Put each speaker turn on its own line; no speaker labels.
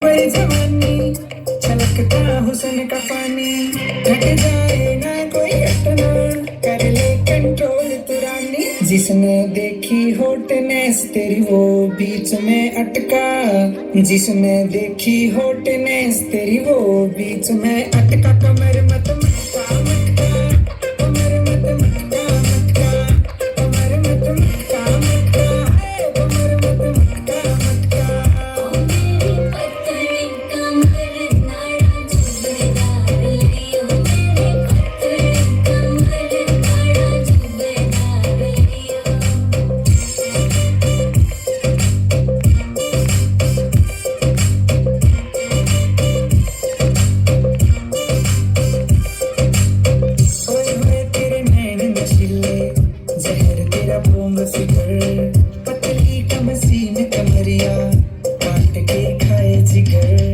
वही जवानी छलकता हुस्न का पानी घट जाए ना कोई घटना कर ले कंट्रोल तुरानी जिसने देखी होटनेस तेरी वो बीच में अटका जिसने देखी होटनेस तेरी वो बीच में अटका कमर मत मटका मटका कमर मत मटका मटका कमर मत मटका मटका है कमर मत मटका मटका जहर तेरा पोंग फिकर पतली कमसीन कमरिया काट के खाए जिगर